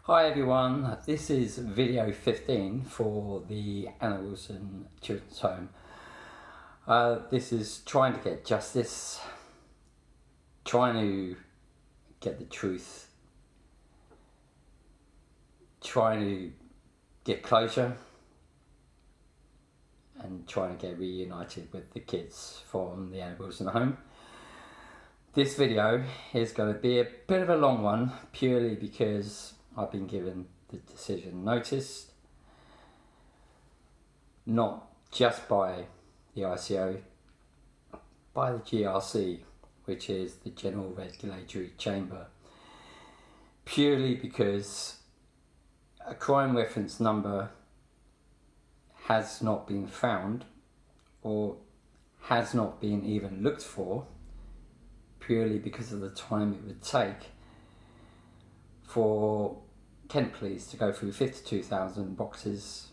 Hi everyone, this is video 15 for the Anna Wilson Children's Home. This is trying to get justice, trying to get the truth, trying to get closure, and trying to get reunited with the kids from the Anna Wilson Home. This video is going to be a bit of a long one, purely because I've been given the decision notice, not just by the ICO, by the GRC, which is the General Regulatory Chamber, purely because a crime reference number has not been found or has not been even looked for, purely because of the time it would take for Kent Police to go through 52,000 boxes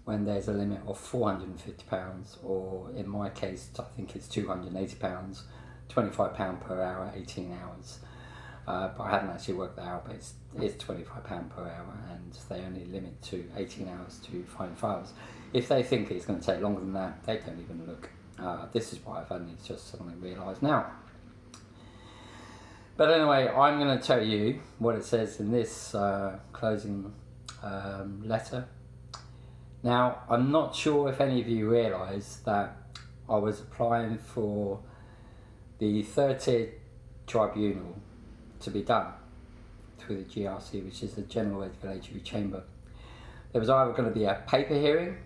when there's a limit of £450, or in my case I think it's £280, £25 per hour, 18 hours. But I haven't actually worked that out, but it's £25 per hour, and they only limit to 18 hours to find files. If they think it's going to take longer than that, they don't even look. This is why I've only just suddenly realised now. But anyway, I'm going to tell you what it says in this closing letter. Now, I'm not sure if any of you realise that I was applying for the third tier tribunal to be done through the GRC, which is the General Regulatory Chamber. There was either going to be a paper hearing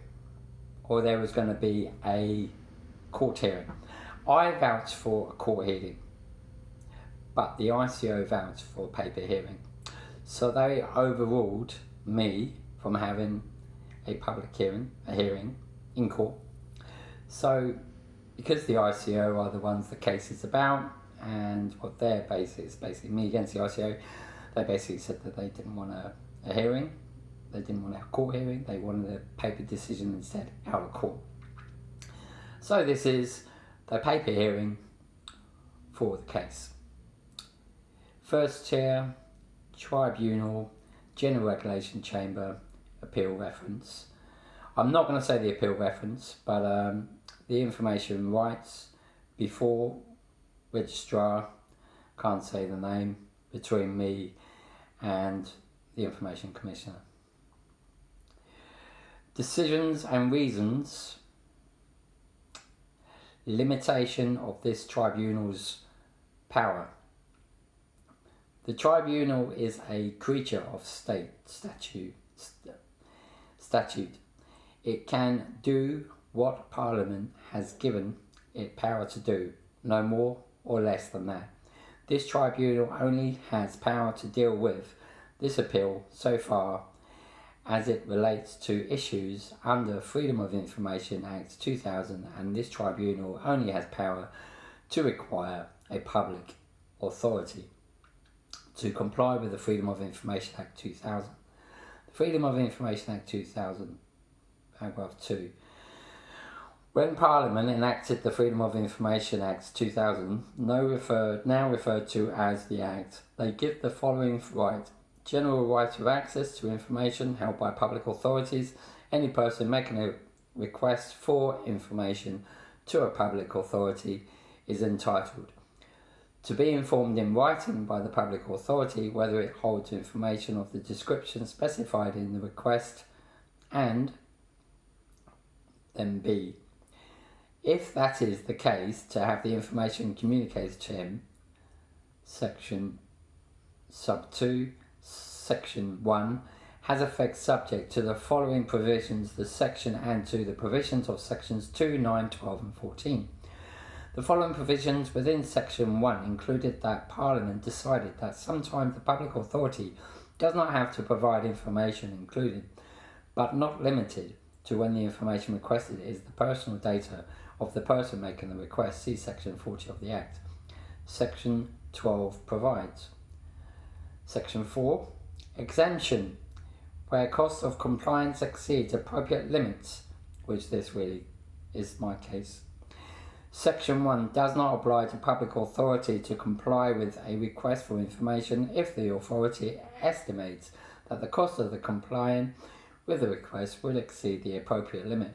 or there was going to be a court hearing. I vouched for a court hearing, but the ICO vouched for a paper hearing. So they overruled me from having a public hearing, in court. So because the ICO are the ones the case is about, and what their base is basically me against the ICO, they basically said that they didn't want a hearing, they didn't want a court hearing, they wanted a paper decision instead out of court. So this is the paper hearing for the case. First Tier Tribunal, General Regulation Chamber, Appeal Reference. I'm not going to say the appeal reference, but the information rights before registrar, can't say the name, between me and the Information Commissioner. Decisions and reasons. Limitation of this tribunal's power. The tribunal is a creature of state statute. It can do what Parliament has given it power to do, no more or less than that. This tribunal only has power to deal with this appeal so far as it relates to issues under Freedom of Information Act 2000, and this tribunal only has power to require a public authority to comply with the Freedom of Information Act 2000. The Freedom of Information Act 2000, paragraph 2. When Parliament enacted the Freedom of Information Act 2000, now referred to as the Act, they give the following right: general right of access to information held by public authorities. Any person making a request for information to a public authority is entitled to be informed in writing by the public authority whether it holds information of the description specified in the request, and then B, if that is the case, to have the information communicated to him. Section sub 2, section 1 has effect subject to the following provisions, the section, and to the provisions of sections 2, 9, 12 and 14. The following provisions within section 1 included that Parliament decided that sometimes the public authority does not have to provide information included, but not limited to, when the information requested is the personal data of the person making the request. See section 40 of the Act. Section 12 provides. Section 4, exemption, where cost of compliance exceeds appropriate limits, which this really is my case. Section 1 does not oblige a public authority to comply with a request for information if the authority estimates that the cost of the complying with the request will exceed the appropriate limit.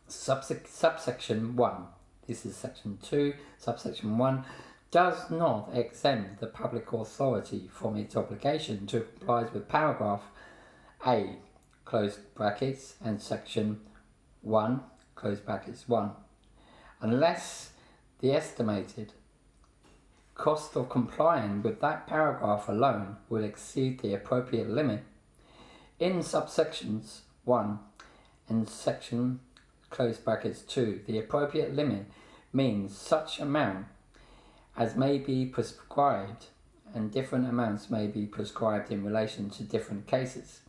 Subsection 1, this is section 2, subsection 1, does not exempt the public authority from its obligation to comply with paragraph A, close brackets, and section 1, close brackets 1, unless the estimated cost of complying with that paragraph alone will exceed the appropriate limit. In subsections 1 and section close brackets 2, the appropriate limit means such amount as may be prescribed, and different amounts may be prescribed in relation to different cases.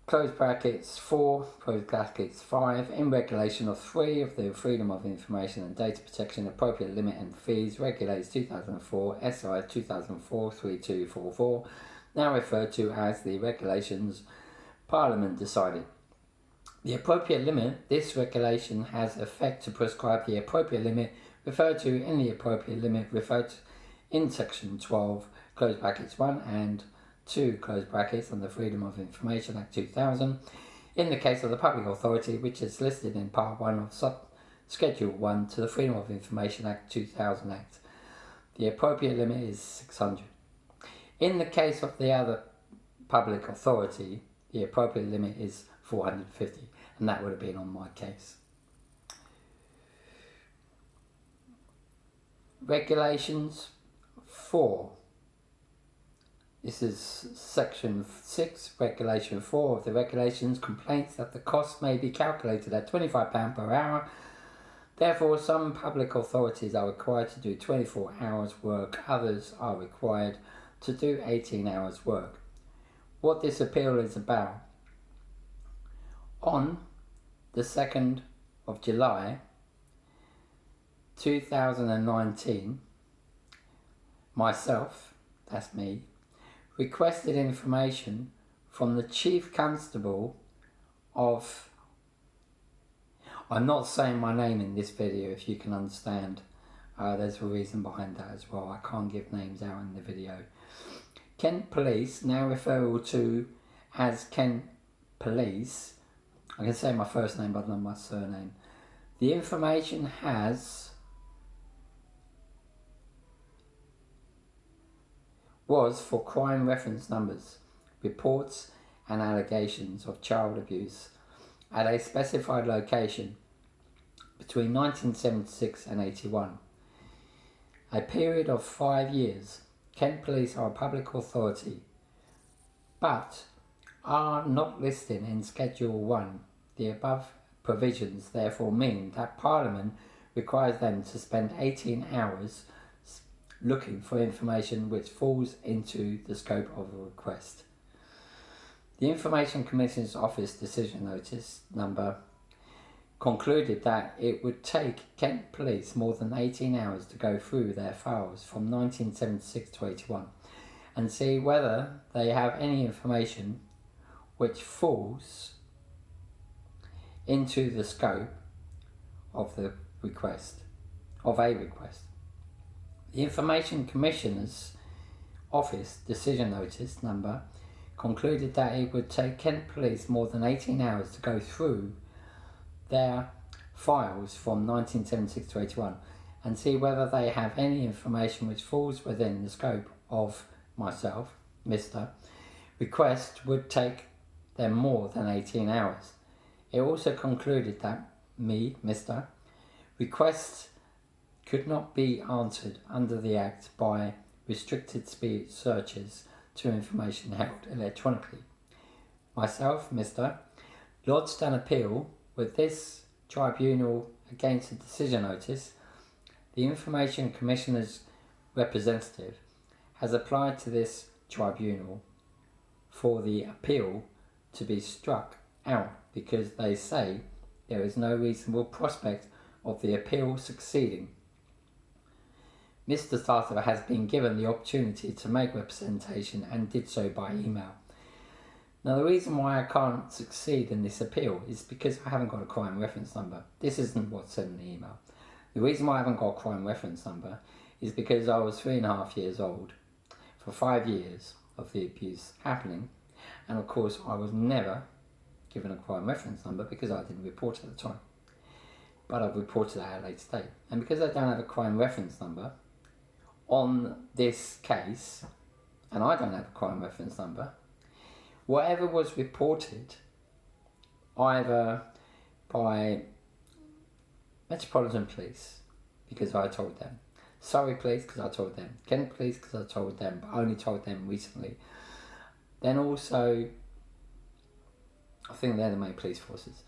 Close brackets 4, close brackets 5, in regulation of 3 of the Freedom of Information and Data Protection appropriate limit and fees regulates 2004 SI 2004-3244, now referred to as the regulations Parliament decided. The appropriate limit, this regulation has effect to prescribe the appropriate limit referred to in the appropriate limit referred to in section 12, close brackets 1 and 2, close brackets, on the Freedom of Information Act 2000, in the case of the public authority which is listed in part 1 of Schedule 1 to the Freedom of Information Act 2000 Act. The appropriate limit is 600. In the case of the other public authority, the appropriate limit is 450, and that would have been on my case. Regulations 4. This is section 6, regulation 4 of the regulations, complaints that the cost may be calculated at £25 per hour. Therefore, some public authorities are required to do 24 hours work, others are required to do 18 hours work. What this appeal is about: on the 2nd of July 2019, myself, that's me, requested information from the Chief Constable of... I'm not saying my name in this video, if you can understand. There's a reason behind that as well. I can't give names out in the video. Kent Police, now referred to as Kent Police. I can say my first name but not my surname. The information was for crime reference numbers, reports and allegations of child abuse at a specified location between 1976 and 81. A period of 5 years. Kent Police are a public authority, but are not listed in Schedule 1. The above provisions therefore mean that Parliament requires them to spend 18 hours looking for information which falls into the scope of a request. The Information Commission's Office decision notice number concluded that it would take Kent Police more than 18 hours to go through their files from 1976 to 81 and see whether they have any information which falls into the scope of the request, of a request. The Information Commissioner's Office decision notice number concluded that it would take Kent Police more than 18 hours to go through their files from 1976 to 81 and see whether they have any information which falls within the scope of myself, Mr. request would take them more than 18 hours. It also concluded that me, Mr. requests could not be answered under the Act by restricted speed searches to information held electronically. Myself, Mr. lodged an appeal with this tribunal against the decision notice. The Information Commissioner's representative has applied to this tribunal for the appeal to be struck out because they say there is no reasonable prospect of the appeal succeeding. Mr. Starter has been given the opportunity to make representation and did so by email. Now, the reason why I can't succeed in this appeal is because I haven't got a crime reference number. This isn't what's said in the email. The reason why I haven't got a crime reference number is because I was 3.5 years old for 5 years of the abuse happening, and of course I was never given a crime reference number because I didn't report at the time. But I've reported it at a later date. And because I don't have a crime reference number on this case, and I don't have a crime reference number, whatever was reported either by Metropolitan Police, because I told them, Surrey Police because I told them, Kent Police because I told them, but I only told them recently, then also, I think they're the main police forces,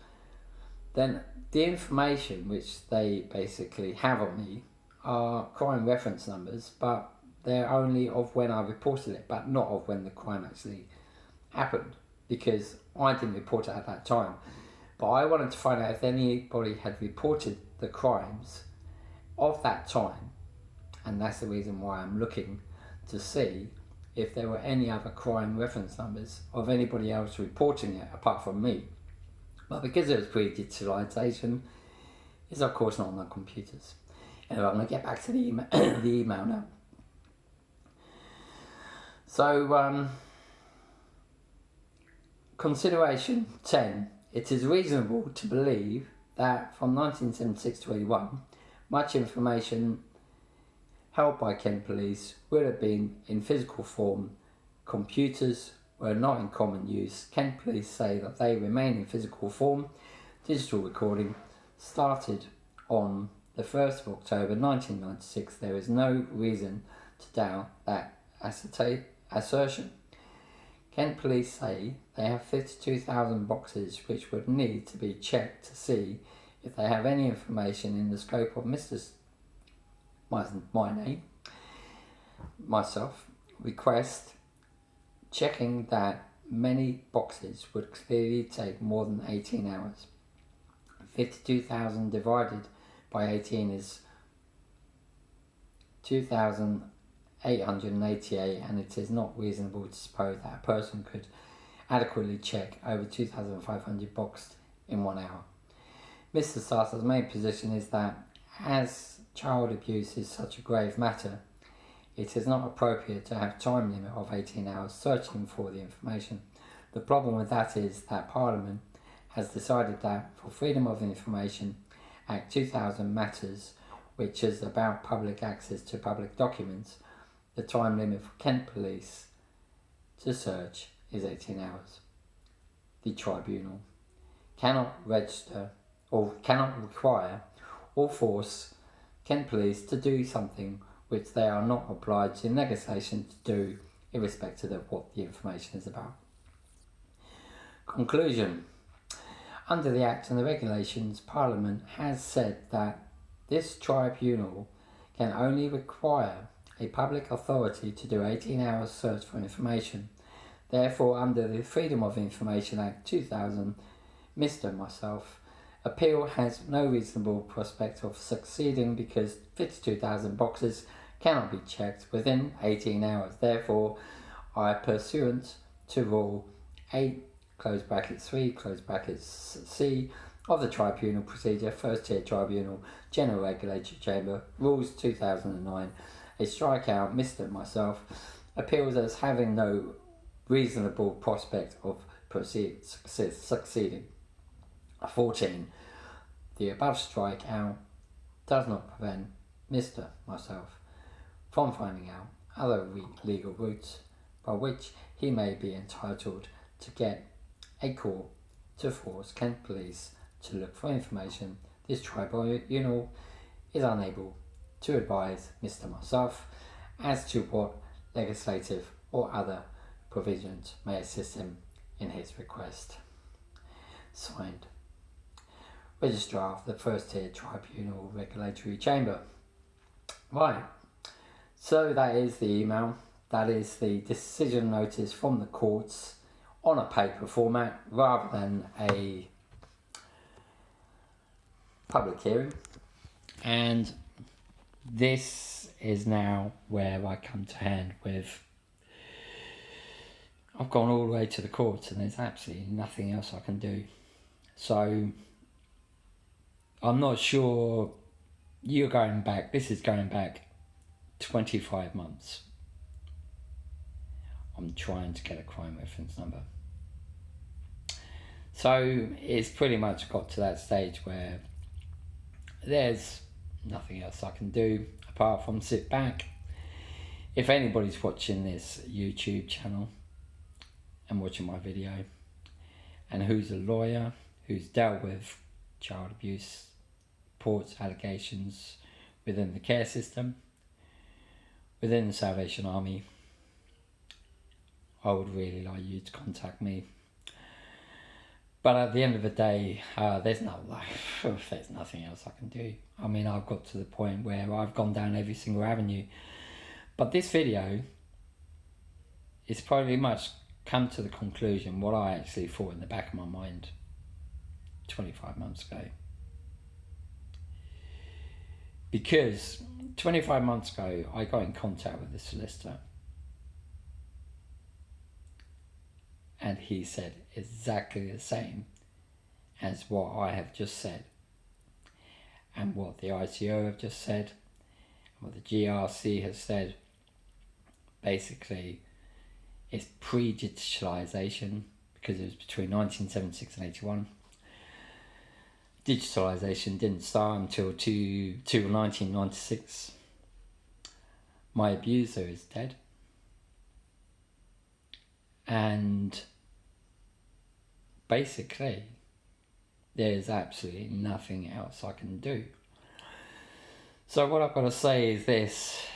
then the information which they basically have on me are crime reference numbers, but they're only of when I reported it, but not of when the crime actually happened, because I didn't report it at that time. But I wanted to find out if anybody had reported the crimes of that time, and that's the reason why I'm looking to see if there were any other crime reference numbers of anybody else reporting it apart from me. But because it was pre-digitalisation, it's of course not on the computers. Anyway, I'm going to get back to the email now. So, consideration 10. It is reasonable to believe that from 1976 to 81, much information held by Kent Police would have been in physical form. Computers were not in common use. Kent Police say that they remain in physical form. Digital recording started on the 1st of October 1996. There is no reason to doubt that assertion. Kent Police say they have 52,000 boxes which would need to be checked to see if they have any information in the scope of my name, myself, request. Checking that many boxes would clearly take more than 18 hours. 52,000 divided by 18 is 2,888, and it is not reasonable to suppose that a person could adequately check over 2,500 boxes in 1 hour. Mr. Sartor's main position is that as child abuse is such a grave matter, it is not appropriate to have a time limit of 18 hours searching for the information. The problem with that is that Parliament has decided that for Freedom of Information Act 2000 matters, which is about public access to public documents, the time limit for Kent Police to search is 18 hours. The tribunal cannot register or cannot require or force Kent Police to do something which they are not obliged in legislation to do, irrespective of what the information is about. Conclusion. Under the Act and the regulations, Parliament has said that this tribunal can only require a public authority to do 18 hours search for information. Therefore, under the Freedom of Information Act 2000, Mr. Myself, appeal has no reasonable prospect of succeeding because 52,000 boxes cannot be checked within 18 hours. Therefore, I, pursuant to Rule 8, close brackets 3, close brackets C, of the Tribunal Procedure, First Tier Tribunal, General Regulatory Chamber, Rules 2009, a strikeout, Mr. Myself, appeals as having no reasonable prospect of succeeding. 14. The above strikeout does not prevent Mr. Myself from finding out other legal routes by which he may be entitled to get a court to force Kent Police to look for information. This tribunal is unable to advise Mr. Myself as to what legislative or other provisions may assist him in his request. Signed, Registrar of the First Tier Tribunal Regulatory Chamber. Right, so that is the email. That is the decision notice from the courts on a paper format rather than a public hearing. And this is now where I come to hand with I've gone all the way to the courts and there's absolutely nothing else I can do. So I'm not sure. You're going back, this is going back 25 months. I'm trying to get a crime reference number. So it's pretty much got to that stage where there's nothing else I can do apart from sit back. If anybody's watching this YouTube channel and watching my video and who's a lawyer, who's dealt with child abuse, reports, allegations within the care system, within the Salvation Army, I would really like you to contact me. But at the end of the day, there's nothing else I can do. I mean, I've got to the point where I've gone down every single avenue. But this video is probably much come to the conclusion what I actually thought in the back of my mind 25 months ago. Because 25 months ago, I got in contact with the solicitor. And he said exactly the same as what I have just said. And what the ICO have just said. And what the GRC has said. Basically, it's pre-digitalisation, because it was between 1976 and 81. Digitalisation didn't start until 1996. My abuser is dead. And basically, there's absolutely nothing else I can do. So what I've got to say is this.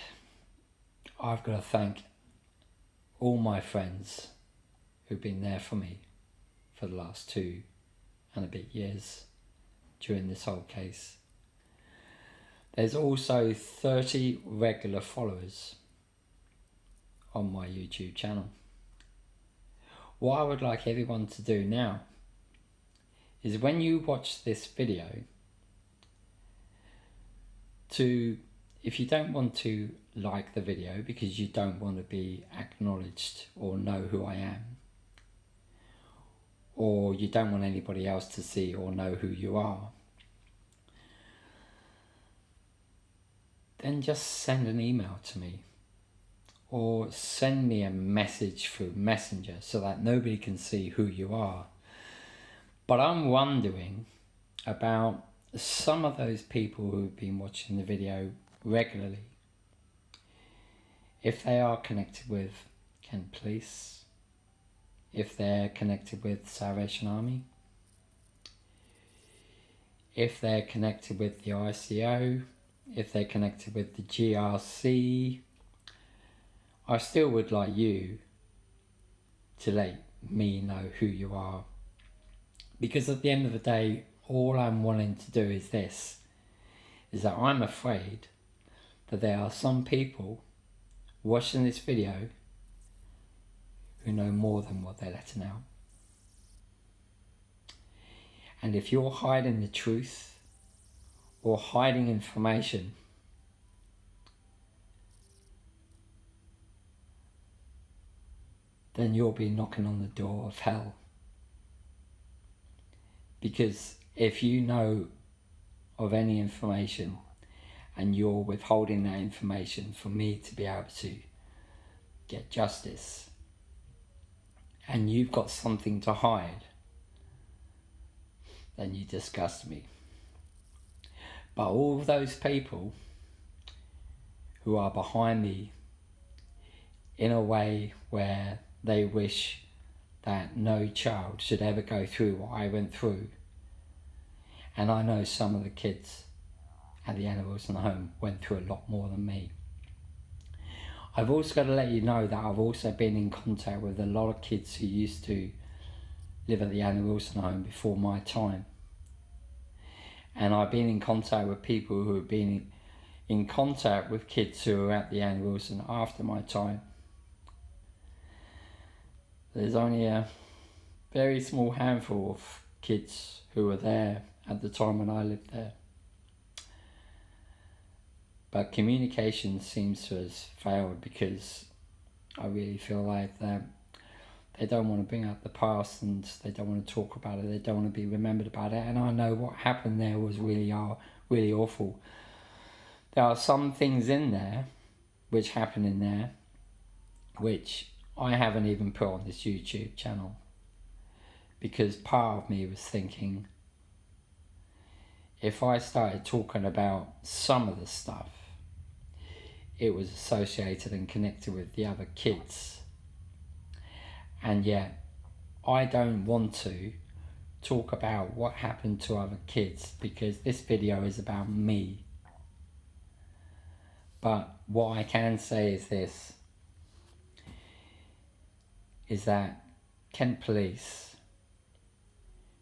I've got to thank all my friends who've been there for me for the last 2 and a bit years during this whole case. There's also 30 regular followers on my YouTube channel. What I would like everyone to do now is when you watch this video, if you don't want to like the video because you don't want to be acknowledged or know who I am, or you don't want anybody else to see or know who you are, then just send an email to me or send me a message through Messenger so that nobody can see who you are. But I'm wondering about some of those people who've been watching the video regularly, if they are connected with Kent Police, if they're connected with Salvation Army, if they're connected with the ICO, if they're connected with the GRC. I still would like you to let me know who you are. Because at the end of the day, all I'm wanting to do is this, is that I'm afraid that there are some people watching this video who know more than what they're letting out. And if you're hiding the truth or hiding information, then you'll be knocking on the door of hell. Because if you know of any information and you're withholding that information for me to be able to get justice, and you've got something to hide, then you disgust me. But all those people who are behind me in a way where they wish that no child should ever go through what I went through. And I know some of the kids at the animals in the home went through a lot more than me. I've also got to let you know that I've also been in contact with a lot of kids who used to live at the Annie Wilson home before my time. And I've been in contact with people who have been in contact with kids who were at the Annie Wilson after my time. There's only a very small handful of kids who were there at the time when I lived there. But communication seems to have failed, because I really feel like that they don't want to bring up the past, and they don't want to talk about it. They don't want to be remembered about it. And I know what happened there was really awful. There are some things in there which happen in there which I haven't even put on this YouTube channel, because part of me was thinking, if I started talking about some of the stuff, it was associated and connected with the other kids, and yet I don't want to talk about what happened to other kids, because this video is about me. But what I can say is this, is that Kent Police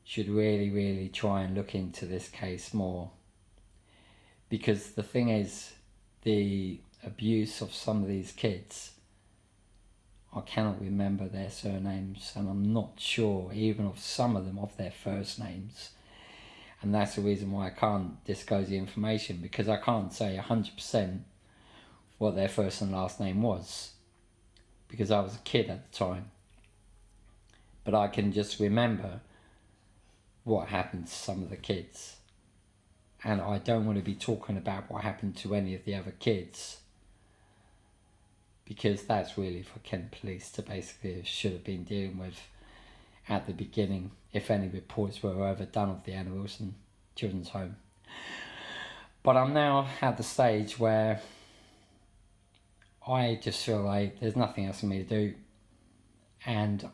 should really try and look into this case more, because the thing is, the abuse of some of these kids, I cannot remember their surnames, and I'm not sure even of some of them of their first names, and that's the reason why I can't disclose the information, because I can't say 100% what their first and last name was, because I was a kid at the time. But I can just remember what happened to some of the kids, and I don't want to be talking about what happened to any of the other kids, because that's really for Kent Police to basically should have been dealing with at the beginning, if any reports were ever done of the Anna Wilson Children's Home. But I'm now at the stage where I just feel like there's nothing else for me to do, and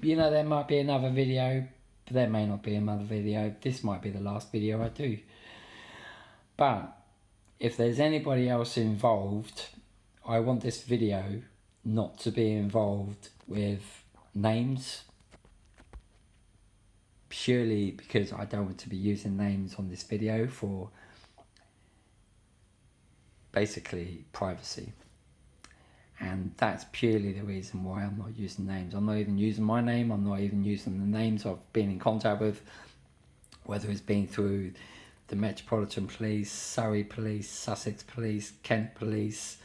there might be another video, but there may not be another video. This might be the last video I do. But if there's anybody else involved, I want this video not to be involved with names, purely because I don't want to be using names on this video for basically privacy. And that's purely the reason why I'm not using names. I'm not even using my name. I'm not even using the names I've been in contact with, whether it's been through the Metropolitan Police, Surrey Police, Sussex Police, Kent Police,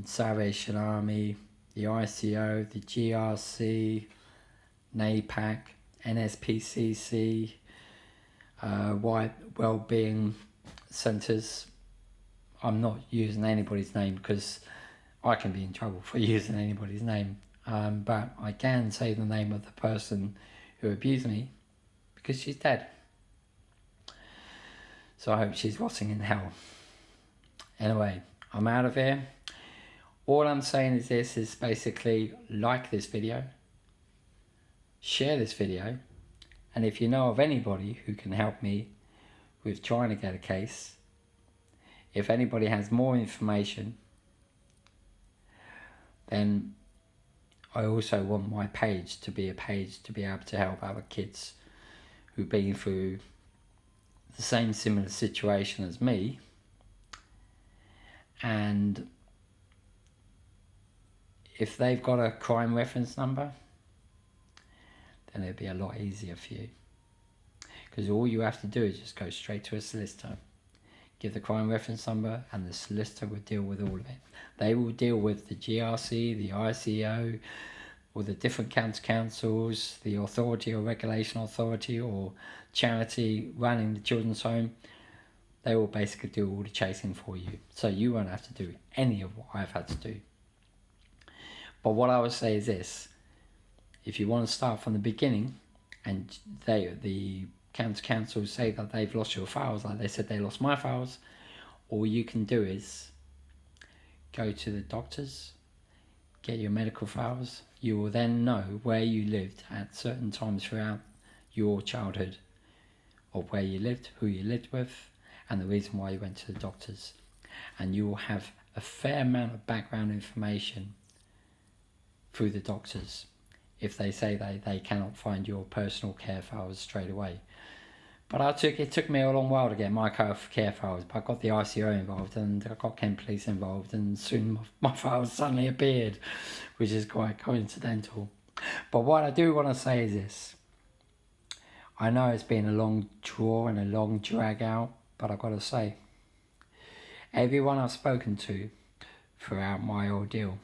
Salvation Army, the ICO, the GRC, NAPAC, NSPCC, White Wellbeing Centres. I'm not using anybody's name because I can be in trouble for using anybody's name, but I can say the name of the person who abused me, because she's dead. So I hope she's rotting in hell. Anyway, I'm out of here. All I'm saying is this, is basically like this video, share this video, and if you know of anybody who can help me with trying to get a case, if anybody has more information, then I also want my page to be a page to be able to help other kids who've been through the same similar situation as me. And if they've got a crime reference number, then it'll be a lot easier for you, because all you have to do is just go straight to a solicitor, give the crime reference number, and the solicitor will deal with all of it. They will deal with the GRC, the ICO, or the different county councils, the authority or regulation authority or charity running the children's home. They will basically do all the chasing for you, so you won't have to do any of what I've had to do. But what I would say is this: if you want to start from the beginning, and the county council say that they've lost your files, like they said they lost my files, all you can do is go to the doctors, get your medical files. You will then know where you lived at certain times throughout your childhood, of where you lived, who you lived with, and the reason why you went to the doctors. And you will have a fair amount of background information through the doctors if they say they cannot find your personal care files straight away. But it took me a long while to get my care files, but I got the ICO involved, and I got Kent Police involved, and soon my files suddenly appeared, which is quite coincidental. But what I do want to say is this: I know it's been a long draw and a long drag out, but I've got to say, everyone I've spoken to throughout my ordeal,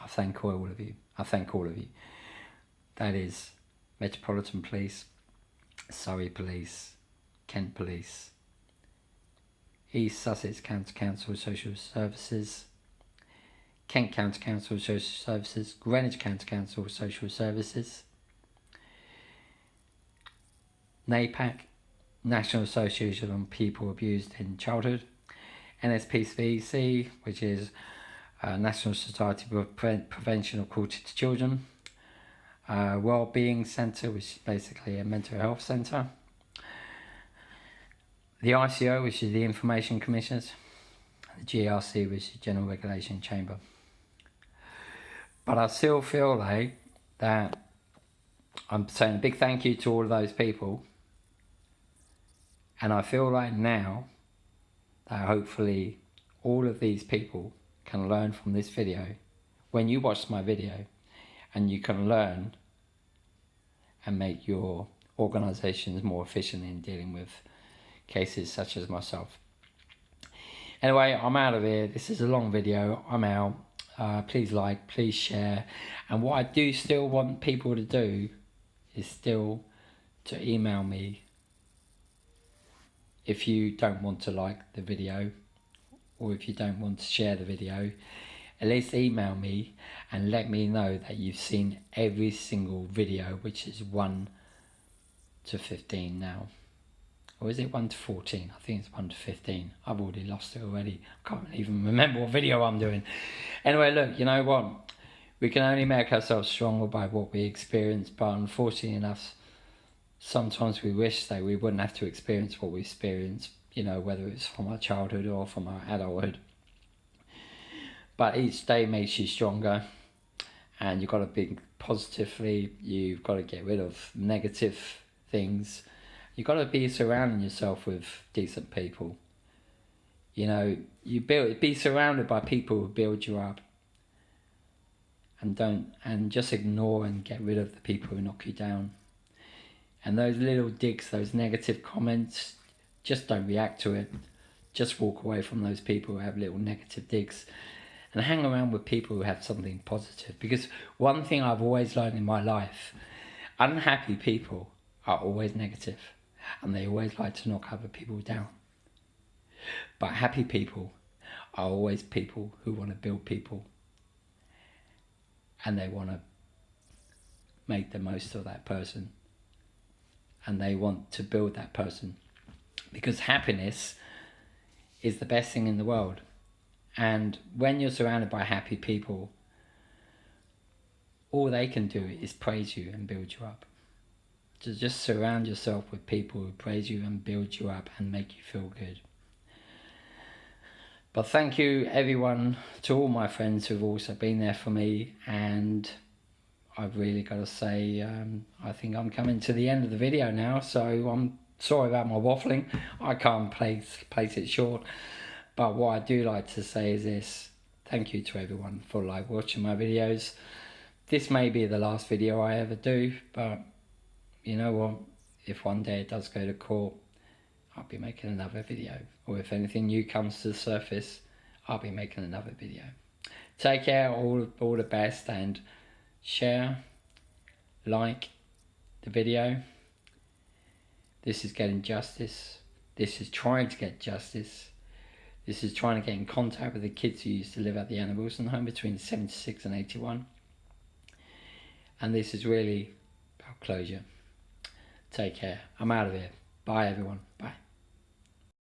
I thank all of you. I thank all of you. That is Metropolitan Police, Surrey Police, Kent Police, East Sussex County Council Social Services, Kent County Council Social Services, Greenwich County Council Social Services, NAPAC, National Association on People Abused in Childhood, NSPCC, which is National Society for Prevention of Cruelty to Children, Wellbeing Centre, which is basically a mental health centre, the ICO, which is the Information Commissioners, and the GRC, which is General Regulation Chamber. But I still feel like that I'm saying a big thank you to all of those people, and I feel like now that hopefully all of these people can learn from this video. When you watch my video, and you can learn and make your organisations more efficient in dealing with cases such as myself. Anyway, I'm out of here. This is a long video. I'm out. Please like, please share. And what I do still want people to do is still to email me if you don't want to like the video, or if you don't want to share the video. At least email me and let me know that you've seen every single video, which is 1 to 15 now. Or is it 1 to 14? I think it's 1 to 15. I've already lost it already. I can't even remember what video I'm doing. Anyway, look, you know what? We can only make ourselves stronger by what we experience, but unfortunately enough, sometimes we wish that we wouldn't have to experience what we experience, you know, whether it's from our childhood or from our adulthood. But each day makes you stronger, and you've got to think positively. You've got to get rid of negative things. You've got to be surrounding yourself with decent people. You know, be surrounded by people who build you up, and just ignore and get rid of the people who knock you down. And those little digs, those negative comments, just don't react to it. Just walk away from those people who have little negative digs, and hang around with people who have something positive. Because one thing I've always learned in my life, unhappy people are always negative, and they always like to knock other people down. But happy people are always people who want to build people, and they want to make the most of that person, and they want to build that person, because happiness is the best thing in the world. And when you're surrounded by happy people, all they can do is praise you and build you up. So just surround yourself with people who praise you and build you up and make you feel good. But thank you everyone, to all my friends who've also been there for me. And I've really got to say, I think I'm coming to the end of the video now, so I'm sorry about my waffling. I can't place it short. But what I do like to say is this: thank you to everyone for watching my videos. This may be the last video I ever do, but you know what? If one day it does go to court, I'll be making another video. Or if anything new comes to the surface, I'll be making another video. Take care, all the best, and share, like the video. This is getting justice. This is trying to get justice. This is trying to get in contact with the kids who used to live at the Anna Wilson home between 76 and 81. And this is really about closure. Take care. I'm out of here. Bye everyone. Bye.